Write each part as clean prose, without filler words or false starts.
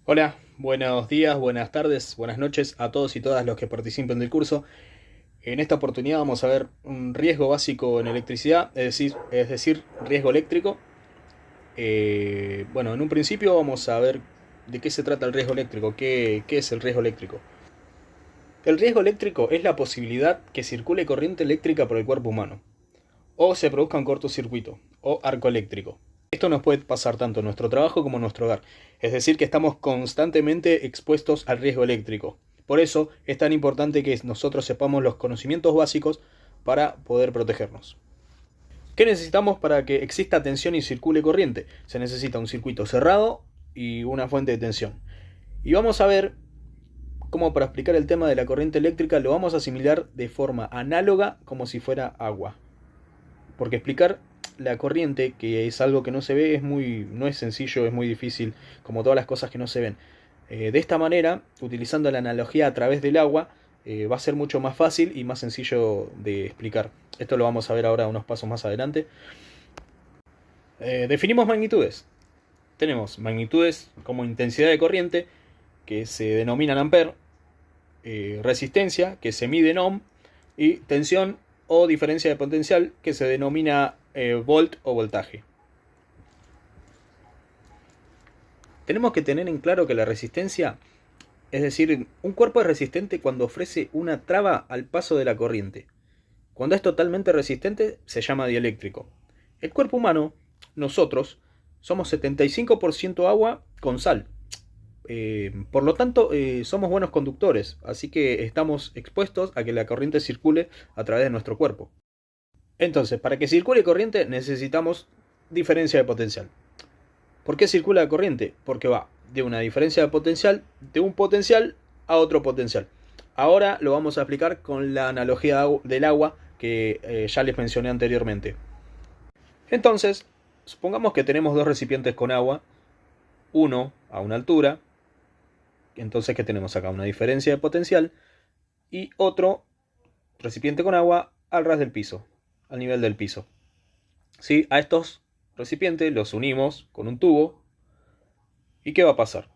Hola, buenos días, buenas tardes, buenas noches a todos y todas los que participen del curso. En esta oportunidad vamos a ver un riesgo básico en electricidad, es decir, riesgo eléctrico. Bueno, en un principio vamos a ver de qué se trata el riesgo eléctrico, qué es el riesgo eléctrico. El riesgo eléctrico es la posibilidad que circule corriente eléctrica por el cuerpo humano, o se produzca un cortocircuito, o arco eléctrico. Esto nos puede pasar tanto en nuestro trabajo como en nuestro hogar, es decir, que estamos constantemente expuestos al riesgo eléctrico. Por eso es tan importante que nosotros sepamos los conocimientos básicos para poder protegernos. ¿Qué necesitamos para que exista tensión y circule corriente? Se necesita un circuito cerrado y una fuente de tensión. Y vamos a ver cómo, para explicar el tema de la corriente eléctrica, lo vamos a asimilar de forma análoga como si fuera agua. Porque explicar la corriente, que es algo que no se ve, no es sencillo, es muy difícil, como todas las cosas que no se ven. De esta manera, utilizando la analogía a través del agua, va a ser mucho más fácil y más sencillo de explicar. Esto lo vamos a ver ahora unos pasos más adelante. Definimos magnitudes. Tenemos magnitudes como intensidad de corriente, que se denomina en ampere, resistencia, que se mide en ohm, y tensión o diferencia de potencial, que se denomina volt o voltaje. Tenemos que tener en claro que la resistencia, es decir, un cuerpo es resistente cuando ofrece una traba al paso de la corriente. Cuando es totalmente resistente se llama dieléctrico. El cuerpo humano, nosotros, somos 75% agua con sal. Por lo tanto, somos buenos conductores, así que estamos expuestos a que la corriente circule a través de nuestro cuerpo. Entonces, para que circule corriente necesitamos diferencia de potencial. ¿Por qué circula la corriente? Porque va de una diferencia de potencial, de un potencial a otro potencial. Ahora lo vamos a explicar con la analogía del agua que ya les mencioné anteriormente. Entonces, supongamos que tenemos dos recipientes con agua, uno a una altura, entonces que tenemos acá una diferencia de potencial, y otro recipiente con agua al ras del piso, al nivel del piso. ¿Sí? A estos recipientes los unimos con un tubo. ¿Y qué va a pasar?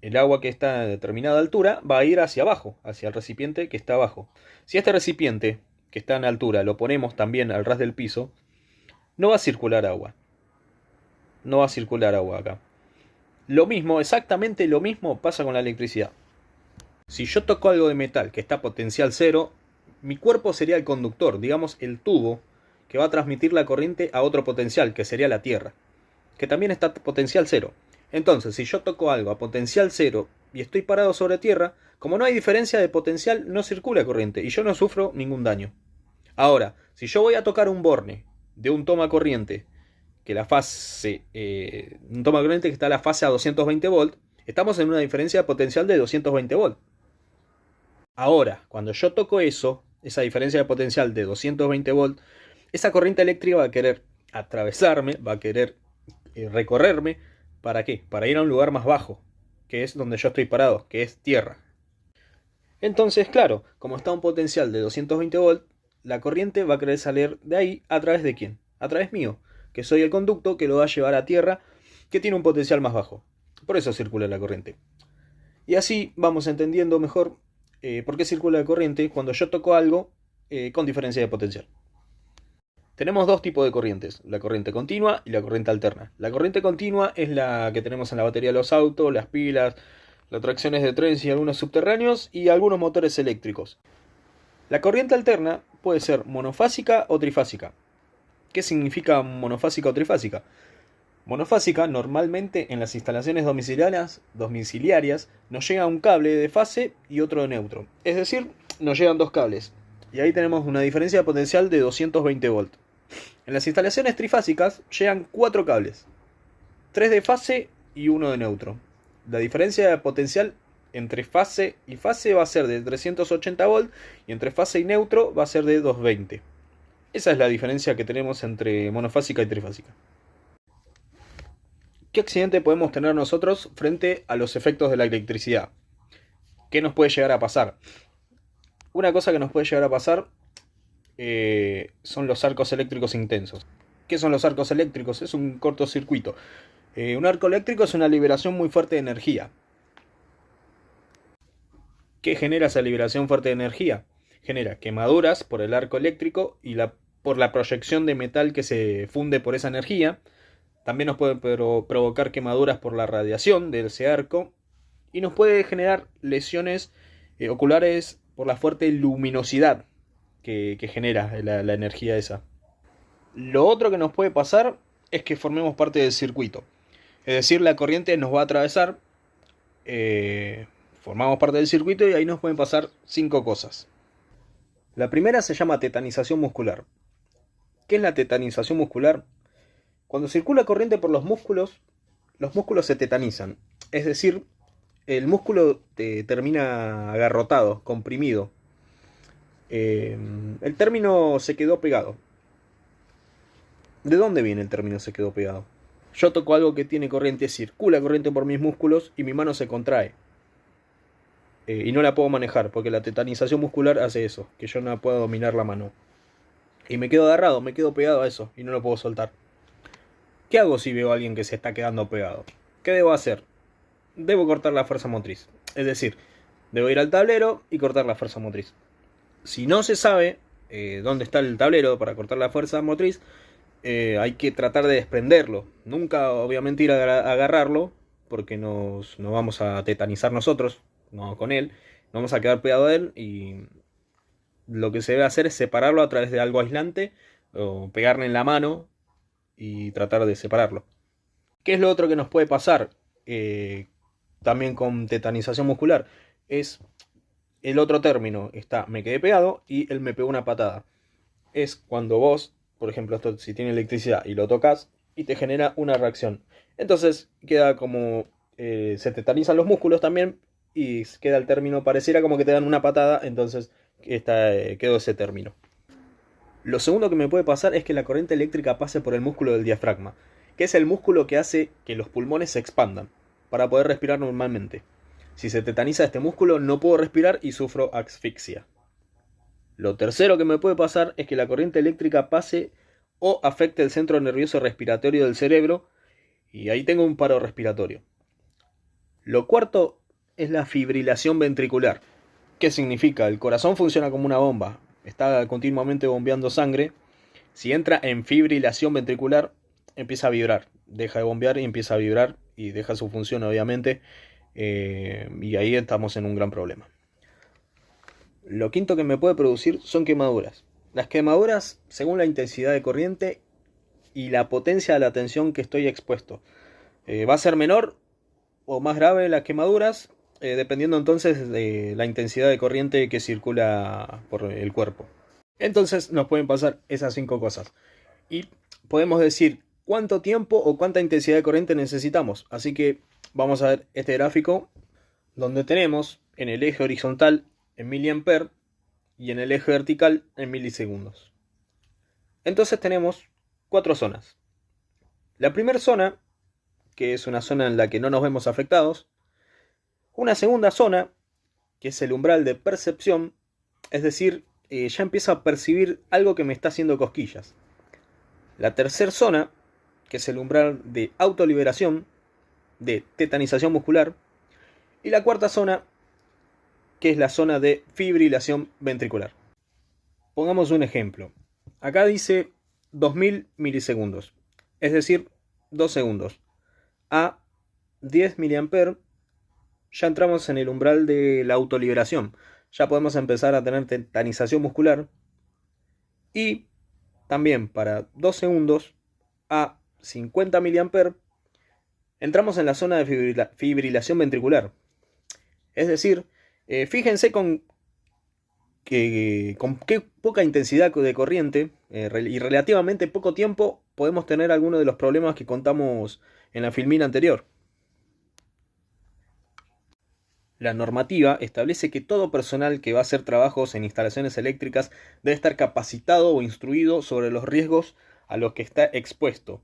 El agua que está a determinada altura va a ir hacia abajo, hacia el recipiente que está abajo. Si este recipiente que está en altura lo ponemos también al ras del piso, no va a circular agua. No va a circular agua acá. Lo mismo, exactamente lo mismo pasa con la electricidad. Si yo toco algo de metal que está a potencial cero, mi cuerpo sería el conductor, digamos el tubo, que va a transmitir la corriente a otro potencial, que sería la Tierra, que también está a potencial cero. Entonces, si yo toco algo a potencial cero y estoy parado sobre tierra, como no hay diferencia de potencial, no circula corriente y yo no sufro ningún daño. Ahora, si yo voy a tocar un borne de un toma corriente, que la fase, un toma corriente que está a la fase a 220 volt, estamos en una diferencia de potencial de 220 volt. Ahora, cuando yo toco eso, esa diferencia de potencial de 220 volt, esa corriente eléctrica va a querer atravesarme, va a querer recorrerme. ¿Para qué? Para ir a un lugar más bajo, que es donde yo estoy parado, que es tierra. Entonces, claro, como está un potencial de 220 volt, la corriente va a querer salir de ahí a través de quién? A través mío, que soy el conducto que lo va a llevar a tierra, que tiene un potencial más bajo. Por eso circula la corriente. Y así vamos entendiendo mejor por qué circula la corriente cuando yo toco algo con diferencia de potencial. Tenemos dos tipos de corrientes, la corriente continua y la corriente alterna. La corriente continua es la que tenemos en la batería de los autos, las pilas, las tracciones de trenes y algunos subterráneos y algunos motores eléctricos. La corriente alterna puede ser monofásica o trifásica. ¿Qué significa monofásica o trifásica? Monofásica, normalmente en las instalaciones domiciliarias nos llega un cable de fase y otro de neutro. Es decir, nos llegan dos cables. Y ahí tenemos una diferencia de potencial de 220 volt. En las instalaciones trifásicas llegan cuatro cables. Tres de fase y uno de neutro. La diferencia de potencial entre fase y fase va a ser de 380 volt y entre fase y neutro va a ser de 220. Esa es la diferencia que tenemos entre monofásica y trifásica. ¿Qué accidente podemos tener nosotros frente a los efectos de la electricidad? ¿Qué nos puede llegar a pasar? Una cosa que nos puede llegar a pasar son los arcos eléctricos intensos. ¿Qué son los arcos eléctricos? Es un cortocircuito. Un arco eléctrico es una liberación muy fuerte de energía. ¿Qué genera esa liberación fuerte de energía? Genera quemaduras por el arco eléctrico y por la proyección de metal que se funde por esa energía. También nos puede provocar quemaduras por la radiación de ese arco. Y nos puede generar lesiones oculares por la fuerte luminosidad que genera la energía esa. Lo otro que nos puede pasar es que formemos parte del circuito. Es decir, la corriente nos va a atravesar, formamos parte del circuito y ahí nos pueden pasar 5 cosas. La primera se llama tetanización muscular. ¿Qué es la tetanización muscular? Cuando circula corriente por los músculos se tetanizan. Es decir, el músculo termina agarrotado, comprimido. El término se quedó pegado. ¿De dónde viene el término se quedó pegado? Yo toco algo que tiene corriente, circula corriente por mis músculos y mi mano se contrae. Y no la puedo manejar, porque la tetanización muscular hace eso, que yo no puedo dominar la mano. Y me quedo agarrado, me quedo pegado a eso, y no lo puedo soltar. ¿Qué hago si veo a alguien que se está quedando pegado? ¿Qué debo hacer? Debo cortar la fuerza motriz. Es decir, debo ir al tablero y cortar la fuerza motriz. Si no se sabe dónde está el tablero para cortar la fuerza motriz, hay que tratar de desprenderlo. Nunca, obviamente, ir a agarrarlo, porque nos vamos a tetanizar nosotros, no con él. Nos vamos a quedar pegado a él y lo que se debe hacer es separarlo a través de algo aislante o pegarle en la mano y tratar de separarlo. ¿Qué es lo otro que nos puede pasar también con tetanización muscular? Es el otro término, está me quedé pegado y él me pegó una patada. Es cuando vos, por ejemplo, esto si tiene electricidad y lo tocas y te genera una reacción. Entonces queda como se tetanizan los músculos también y queda el término, pareciera como que te dan una patada, entonces quedó ese término. Lo segundo que me puede pasar es que la corriente eléctrica pase por el músculo del diafragma, que es el músculo que hace que los pulmones se expandan para poder respirar normalmente. Si se tetaniza este músculo no puedo respirar y sufro asfixia. Lo tercero que me puede pasar es que la corriente eléctrica pase o afecte el centro nervioso respiratorio del cerebro y ahí tengo un paro respiratorio. Lo cuarto es la fibrilación ventricular. ¿Qué significa? El corazón funciona como una bomba, está continuamente bombeando sangre. Si entra en fibrilación ventricular, empieza a vibrar, deja de bombear y empieza a vibrar y deja su función, obviamente, y ahí estamos en un gran problema. Lo quinto que me puede producir son quemaduras. Las quemaduras según la intensidad de corriente y la potencia de la tensión que estoy expuesto. Va a ser menor o más grave las quemaduras, dependiendo entonces de la intensidad de corriente que circula por el cuerpo. Entonces nos pueden pasar esas 5 cosas. Y podemos decir cuánto tiempo o cuánta intensidad de corriente necesitamos. Así que vamos a ver este gráfico donde tenemos en el eje horizontal en miliamperes y en el eje vertical en milisegundos. Entonces tenemos 4 zonas. La primera zona, que es una zona en la que no nos vemos afectados. Una segunda zona, que es el umbral de percepción, es decir, ya empiezo a percibir algo que me está haciendo cosquillas. La tercera zona, que es el umbral de autoliberación, de tetanización muscular. Y la cuarta zona, que es la zona de fibrilación ventricular. Pongamos un ejemplo. Acá dice 2000 milisegundos, es decir, 2 segundos. A 10 miliamperes ya entramos en el umbral de la autoliberación. Ya podemos empezar a tener tetanización muscular. Y también para 2 segundos a 50 miliamperes entramos en la zona de fibrilación ventricular. Es decir, fíjense con qué poca intensidad de corriente y relativamente poco tiempo podemos tener algunos de los problemas que contamos en la filmina anterior. La normativa establece que todo personal que va a hacer trabajos en instalaciones eléctricas debe estar capacitado o instruido sobre los riesgos a los que está expuesto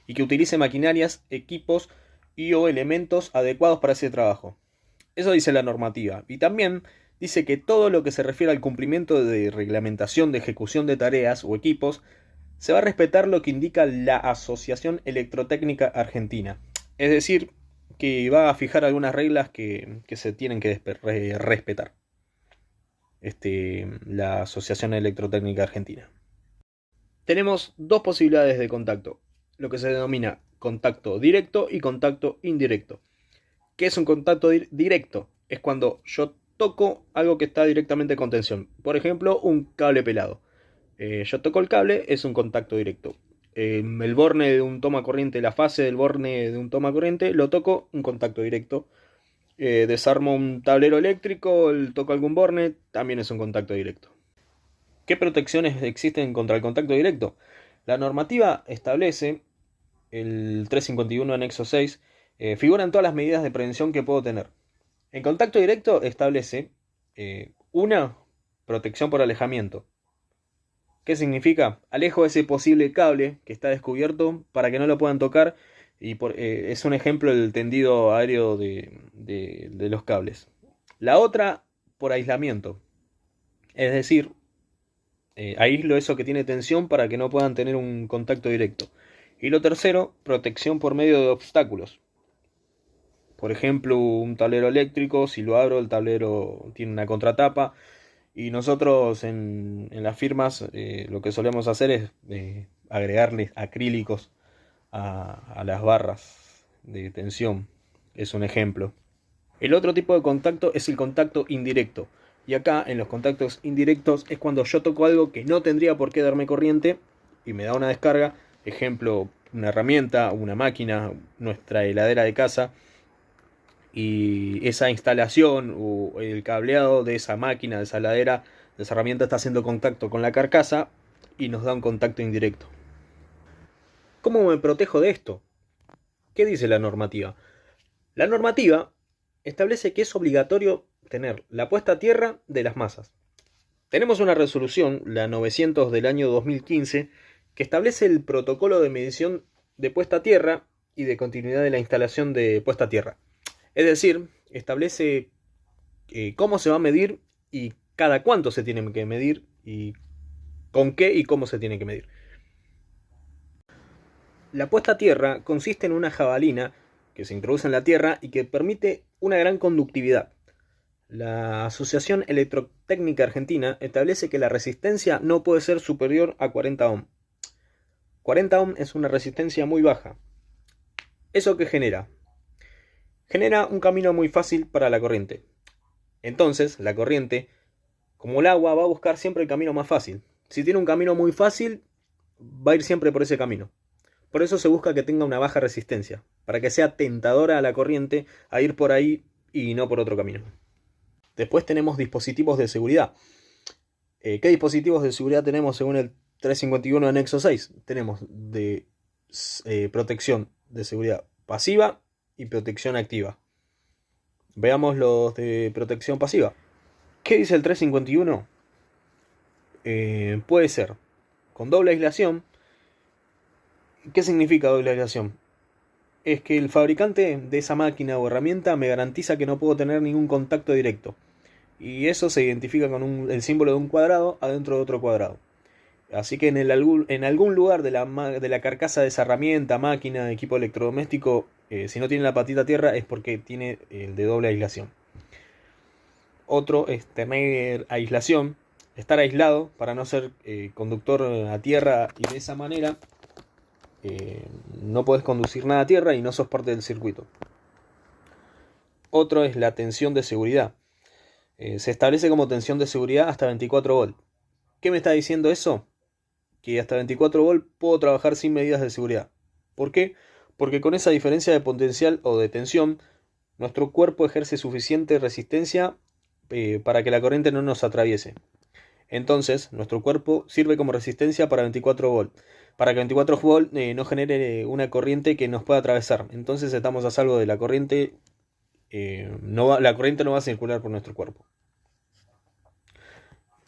y que utilice maquinarias, equipos y o elementos adecuados para ese trabajo. Eso dice la normativa. Y también dice que todo lo que se refiere al cumplimiento de reglamentación de ejecución de tareas o equipos se va a respetar lo que indica la Asociación Electrotécnica Argentina. Es decir, que va a fijar algunas reglas que se tienen que respetar. La Asociación Electrotécnica Argentina. Tenemos dos posibilidades de contacto, lo que se denomina contacto directo y contacto indirecto. ¿Qué es un contacto directo? Es cuando yo toco algo que está directamente con tensión. Por ejemplo, un cable pelado. Yo toco el cable, es un contacto directo. El borne de un toma corriente, la fase del borne de un toma corriente, lo toco, un contacto directo. Desarmo un tablero eléctrico, toco algún borne, también es un contacto directo. ¿Qué protecciones existen contra el contacto directo? La normativa establece, el 351 anexo 6, figuran todas las medidas de prevención que puedo tener. En contacto directo establece una protección por alejamiento. ¿Qué significa? Alejo ese posible cable que está descubierto para que no lo puedan tocar. Y es un ejemplo del tendido aéreo de los cables. La otra, por aislamiento. Es decir, aíslo eso que tiene tensión para que no puedan tener un contacto directo. Y lo tercero, protección por medio de obstáculos. Por ejemplo, un tablero eléctrico, si lo abro, el tablero tiene una contratapa. Y nosotros en las firmas lo que solemos hacer es agregarle acrílicos a las barras de tensión. Es un ejemplo. El otro tipo de contacto es el contacto indirecto. Y acá en los contactos indirectos es cuando yo toco algo que no tendría por qué darme corriente y me da una descarga. Ejemplo, una herramienta, una máquina, nuestra heladera de casa. Y esa instalación o el cableado de esa máquina, de esa heladera, de esa herramienta está haciendo contacto con la carcasa y nos da un contacto indirecto. ¿Cómo me protejo de esto? ¿Qué dice la normativa? La normativa establece que es obligatorio tener la puesta a tierra de las masas. Tenemos una resolución, la 900 del año 2015, que establece el protocolo de medición de puesta a tierra y de continuidad de la instalación de puesta a tierra. Es decir, establece cómo se va a medir y cada cuánto se tiene que medir y con qué y cómo se tiene que medir. La puesta a tierra consiste en una jabalina que se introduce en la tierra y que permite una gran conductividad. La Asociación Electrotécnica Argentina establece que la resistencia no puede ser superior a 40 ohm. 40 ohm es una resistencia muy baja. ¿Eso qué genera? Genera un camino muy fácil para la corriente. Entonces, la corriente, como el agua, va a buscar siempre el camino más fácil. Si tiene un camino muy fácil, va a ir siempre por ese camino. Por eso se busca que tenga una baja resistencia, para que sea tentadora a la corriente a ir por ahí y no por otro camino. Después tenemos dispositivos de seguridad. ¿Qué dispositivos de seguridad tenemos según el 351 anexo 6? Tenemos de protección de seguridad pasiva y protección activa. Veamos los de protección pasiva. ¿Qué dice el 351? Puede ser con doble aislación. ¿Qué significa doble aislación? Es que el fabricante de esa máquina o herramienta me garantiza que no puedo tener ningún contacto directo. Y eso se identifica con el símbolo de un cuadrado adentro de otro cuadrado. Así que en algún lugar de la carcasa de esa herramienta, máquina, equipo electrodoméstico, si no tiene la patita a tierra es porque tiene el de doble aislación. Otro es tener aislación, estar aislado para no ser conductor a tierra y de esa manera no podés conducir nada a tierra y no sos parte del circuito. Otro es la tensión de seguridad. Se establece como tensión de seguridad hasta 24 volt. ¿Qué me está diciendo eso? Que hasta 24 volt puedo trabajar sin medidas de seguridad. ¿Por qué? Porque con esa diferencia de potencial o de tensión, nuestro cuerpo ejerce suficiente resistencia para que la corriente no nos atraviese. Entonces, nuestro cuerpo sirve como resistencia para 24 volt. Para que 24 volt no genere una corriente que nos pueda atravesar. Entonces estamos a salvo de la corriente. La corriente no va a circular por nuestro cuerpo.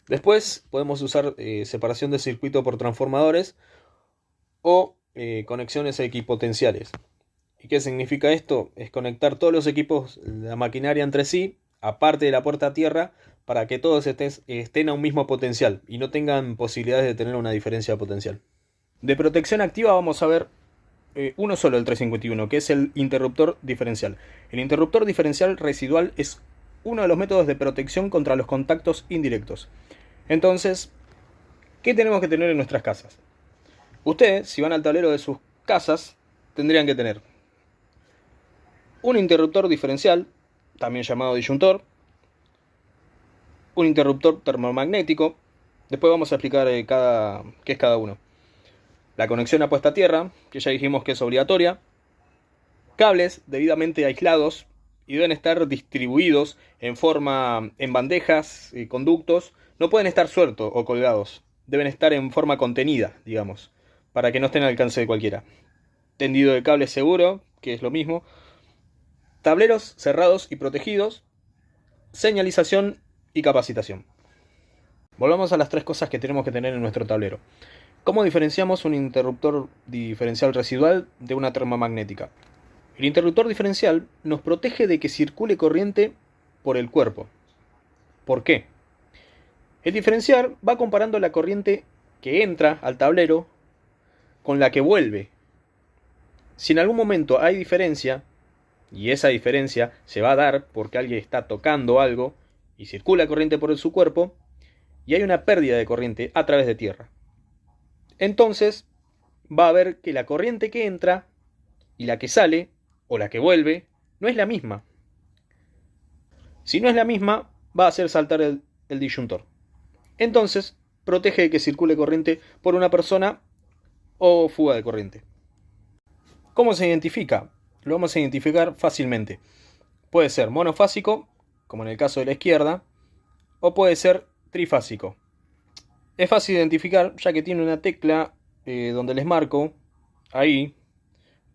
Después podemos usar separación de circuito por transformadores o conexiones equipotenciales. ¿Y qué significa esto? Es conectar todos los equipos, la maquinaria entre sí, aparte de la puerta a tierra, para que todos estén a un mismo potencial y no tengan posibilidades de tener una diferencia de potencial. De protección activa vamos a ver uno solo del 351, que es el interruptor diferencial. El interruptor diferencial residual es uno de los métodos de protección contra los contactos indirectos. Entonces, ¿qué tenemos que tener en nuestras casas? Ustedes, si van al tablero de sus casas, tendrían que tener un interruptor diferencial, también llamado disyuntor, un interruptor termomagnético, después vamos a explicar qué es cada uno. La conexión a puesta a tierra, que ya dijimos que es obligatoria, cables debidamente aislados y deben estar distribuidos en bandejas, conductos, no pueden estar sueltos o colgados, deben estar en forma contenida, digamos, para que no estén al alcance de cualquiera. Tendido de cable seguro, que es lo mismo, tableros cerrados y protegidos, señalización y capacitación. Volvamos a las tres cosas que tenemos que tener en nuestro tablero. ¿Cómo diferenciamos un interruptor diferencial residual de una termomagnética? El interruptor diferencial nos protege de que circule corriente por el cuerpo. ¿Por qué? El diferencial va comparando la corriente que entra al tablero con la que vuelve. Si en algún momento hay diferencia, y esa diferencia se va a dar porque alguien está tocando algo y circula corriente por su cuerpo, y hay una pérdida de corriente a través de tierra. Entonces, va a ver que la corriente que entra y la que sale, o la que vuelve, no es la misma. Si no es la misma, va a hacer saltar el disyuntor. Entonces, protege de que circule corriente por una persona o fuga de corriente. ¿Cómo se identifica? Lo vamos a identificar fácilmente. Puede ser monofásico, como en el caso de la izquierda, o puede ser trifásico. Es fácil de identificar ya que tiene una tecla donde les marco, ahí.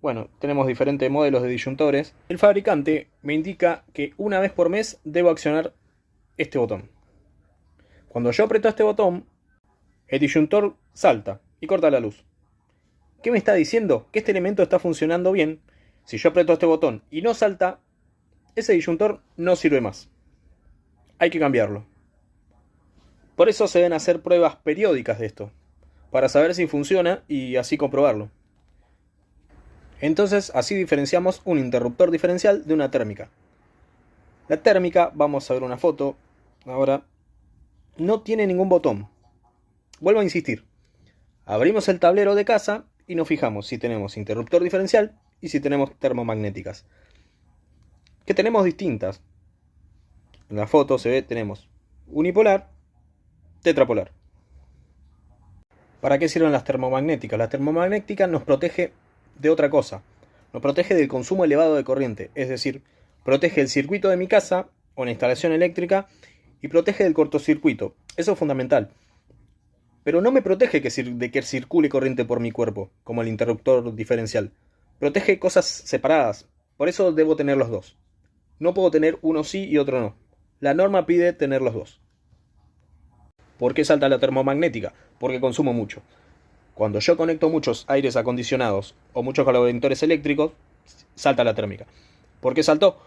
Bueno, tenemos diferentes modelos de disyuntores. El fabricante me indica que una vez por mes debo accionar este botón. Cuando yo aprieto este botón, el disyuntor salta y corta la luz. ¿Qué me está diciendo? Que este elemento está funcionando bien. Si yo aprieto este botón y no salta, ese disyuntor no sirve más. Hay que cambiarlo. Por eso se deben hacer pruebas periódicas de esto, para saber si funciona y así comprobarlo. Entonces, así diferenciamos un interruptor diferencial de una térmica. La térmica, vamos a ver una foto ahora, no tiene ningún botón. Vuelvo a insistir. Abrimos el tablero de casa y nos fijamos si tenemos interruptor diferencial y si tenemos termomagnéticas. Que tenemos distintas. En la foto se ve, tenemos unipolar, tetrapolar. ¿Para qué sirven las termomagnéticas? Las termomagnéticas nos protege de otra cosa. Nos protege del consumo elevado de corriente. Es decir, protege el circuito de mi casa o la instalación eléctrica y protege del cortocircuito. Eso es fundamental. Pero no me protege de que circule corriente por mi cuerpo, como el interruptor diferencial. Protege cosas separadas. Por eso debo tener los dos. No puedo tener uno sí y otro no. La norma pide tener los dos. ¿Por qué salta la termomagnética? Porque consumo mucho. Cuando yo conecto muchos aires acondicionados o muchos calentadores eléctricos, salta la térmica. ¿Por qué saltó?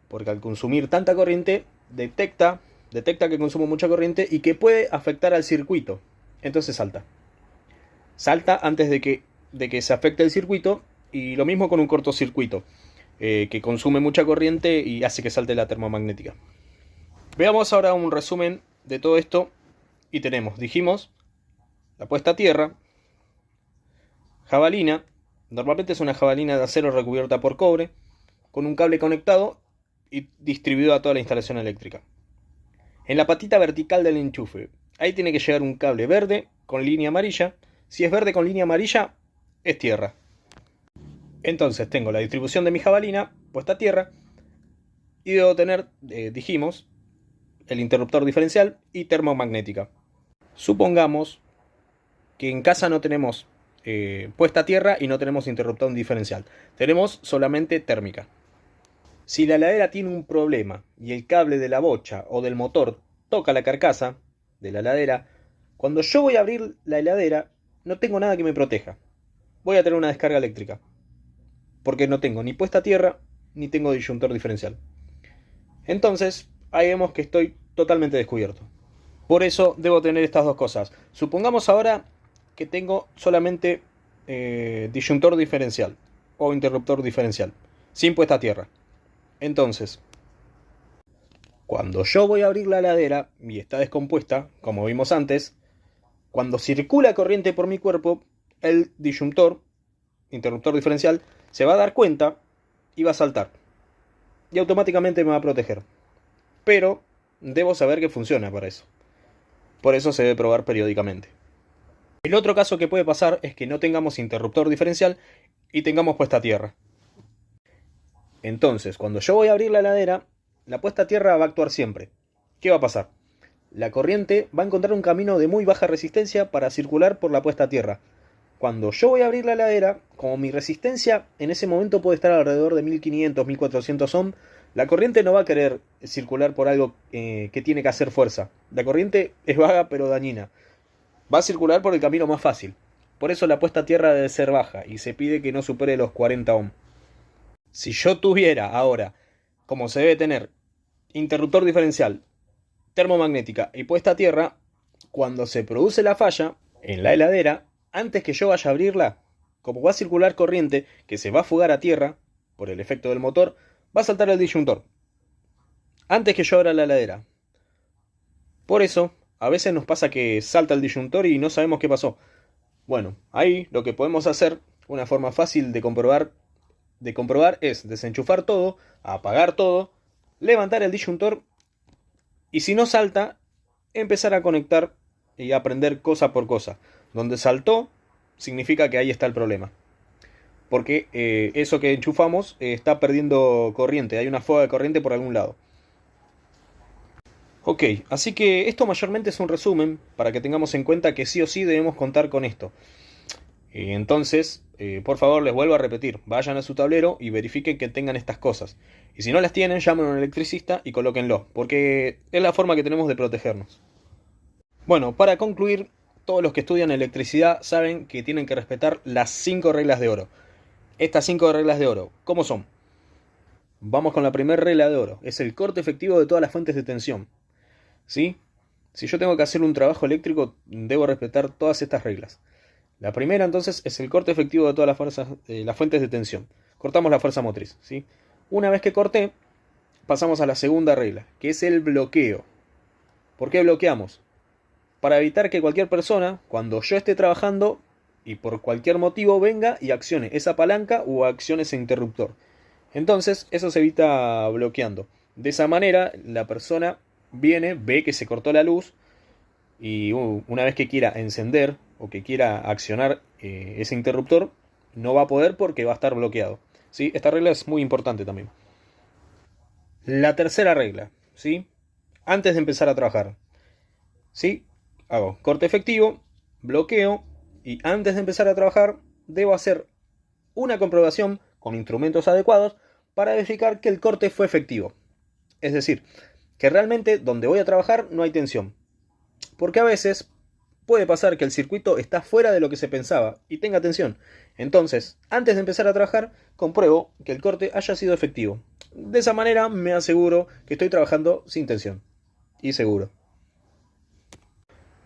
Porque al consumir tanta corriente, detecta que consumo mucha corriente y que puede afectar al circuito. Entonces salta. Salta antes de que se afecte el circuito, y lo mismo con un cortocircuito, que consume mucha corriente y hace que salte la termomagnética. Veamos ahora un resumen de todo esto. Y dijimos, la puesta a tierra, jabalina, normalmente es una jabalina de acero recubierta por cobre, con un cable conectado y distribuido a toda la instalación eléctrica. En la patita vertical del enchufe, ahí tiene que llegar un cable verde con línea amarilla. Si es verde con línea amarilla, es tierra. Entonces tengo la distribución de mi jabalina puesta a tierra y debo tener, dijimos, el interruptor diferencial y termomagnética. Supongamos que en casa no tenemos puesta a tierra y no tenemos interruptor diferencial. Tenemos solamente térmica. Si la heladera tiene un problema y el cable de la bocha o del motor toca la carcasa de la heladera, cuando yo voy a abrir la heladera no tengo nada que me proteja. Voy a tener una descarga eléctrica. Porque no tengo ni puesta a tierra ni tengo disyuntor diferencial. Entonces, ahí vemos que estoy totalmente descubierto. Por eso debo tener estas dos cosas. Supongamos ahora que tengo solamente disyuntor diferencial o interruptor diferencial, sin puesta a tierra. Entonces, cuando yo voy a abrir la heladera y está descompuesta, como vimos antes, cuando circula corriente por mi cuerpo, el disyuntor, interruptor diferencial, se va a dar cuenta y va a saltar. Y automáticamente me va a proteger. Pero debo saber que funciona para eso. Por eso se debe probar periódicamente. El otro caso que puede pasar es que no tengamos interruptor diferencial y tengamos puesta a tierra. Entonces, cuando yo voy a abrir la heladera, la puesta a tierra va a actuar siempre. ¿Qué va a pasar? La corriente va a encontrar un camino de muy baja resistencia para circular por la puesta a tierra. Cuando yo voy a abrir la heladera, como mi resistencia en ese momento puede estar alrededor de 1500, 1400 ohm, la corriente no va a querer circular por algo que tiene que hacer fuerza. La corriente es vaga pero dañina. Va a circular por el camino más fácil. Por eso la puesta a tierra debe ser baja y se pide que no supere los 40 ohm. Si yo tuviera ahora, como se debe tener, interruptor diferencial, termomagnética y puesta a tierra, cuando se produce la falla en la heladera, antes que yo vaya a abrirla, como va a circular corriente que se va a fugar a tierra por el efecto del motor, va a saltar el disyuntor antes que yo abra la heladera. Por eso, a veces nos pasa que salta el disyuntor y no sabemos qué pasó. Bueno, ahí lo que podemos hacer, una forma fácil de comprobar es desenchufar todo, apagar todo, levantar el disyuntor y si no salta, empezar a conectar y aprender cosa por cosa. Donde saltó, significa que ahí está el problema. Porque eso que enchufamos está perdiendo corriente, hay una fuga de corriente por algún lado. Ok, así que esto mayormente es un resumen para que tengamos en cuenta que sí o sí debemos contar con esto. Entonces, por favor, les vuelvo a repetir, vayan a su tablero y verifiquen que tengan estas cosas. Y si no las tienen, llamen a un electricista y colóquenlo, porque es la forma que tenemos de protegernos. Bueno, para concluir, todos los que estudian electricidad saben que tienen que respetar las 5 reglas de oro. Estas 5 reglas de oro, ¿cómo son? Vamos con la primera regla de oro, es el corte efectivo de todas las fuentes de tensión. ¿Sí? Si yo tengo que hacer un trabajo eléctrico, debo respetar todas estas reglas. La primera entonces es el corte efectivo de todas las fuentes de tensión. Cortamos la fuerza motriz, ¿sí? Una vez que corté, pasamos a la segunda regla, que es el bloqueo. ¿Por qué bloqueamos? Para evitar que cualquier persona, cuando yo esté trabajando y por cualquier motivo venga y accione esa palanca o accione ese interruptor. Entonces, eso se evita bloqueando. De esa manera, la persona viene, ve que se cortó la luz y una vez que quiera encender o que quiera accionar ese interruptor, no va a poder porque va a estar bloqueado. ¿Sí? Esta regla es muy importante también. La tercera regla, ¿sí? Antes de empezar a trabajar, ¿sí? Hago corte efectivo, bloqueo y antes de empezar a trabajar debo hacer una comprobación con instrumentos adecuados para verificar que el corte fue efectivo. Es decir, que realmente donde voy a trabajar no hay tensión. Porque a veces puede pasar que el circuito está fuera de lo que se pensaba y tenga tensión. Entonces, antes de empezar a trabajar, compruebo que el corte haya sido efectivo. De esa manera me aseguro que estoy trabajando sin tensión. Y seguro.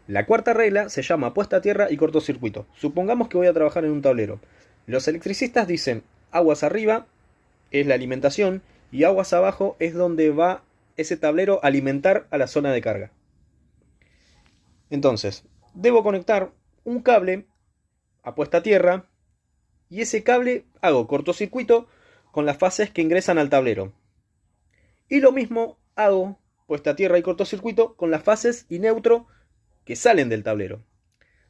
La cuarta regla se llama puesta a tierra y cortocircuito. Supongamos que voy a trabajar en un tablero. Los electricistas dicen aguas arriba es la alimentación y aguas abajo es donde va ese tablero a alimentar a la zona de carga. Entonces, debo conectar un cable a puesta a tierra y ese cable hago cortocircuito con las fases que ingresan al tablero. Y lo mismo hago puesta a tierra y cortocircuito con las fases y neutro que salen del tablero.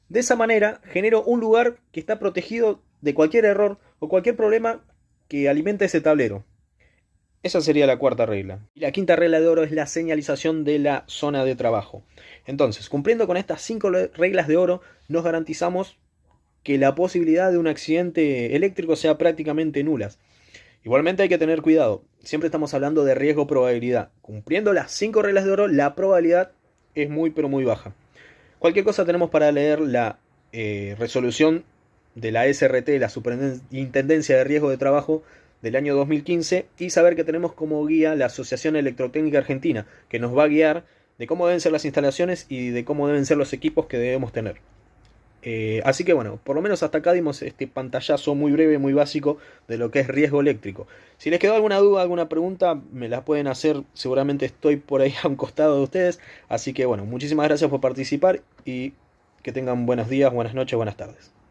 De esa manera genero un lugar que está protegido de cualquier error o cualquier problema que alimente ese tablero. Esa sería la cuarta regla. Y la quinta regla de oro es la señalización de la zona de trabajo. Entonces, cumpliendo con estas 5 reglas de oro, nos garantizamos que la posibilidad de un accidente eléctrico sea prácticamente nula. Igualmente hay que tener cuidado. Siempre estamos hablando de riesgo-probabilidad. Cumpliendo las 5 reglas de oro, la probabilidad es muy pero muy baja. Cualquier cosa tenemos para leer la resolución de la SRT, la Superintendencia de Riesgo de Trabajo del año 2015, y saber que tenemos como guía la Asociación Electrotécnica Argentina, que nos va a guiar de cómo deben ser las instalaciones y de cómo deben ser los equipos que debemos tener. Así que bueno, por lo menos hasta acá dimos este pantallazo muy breve, muy básico de lo que es riesgo eléctrico. Si les quedó alguna duda, alguna pregunta, me la pueden hacer. Seguramente estoy por ahí a un costado de ustedes. Así que bueno, muchísimas gracias por participar y que tengan buenos días, buenas noches, buenas tardes.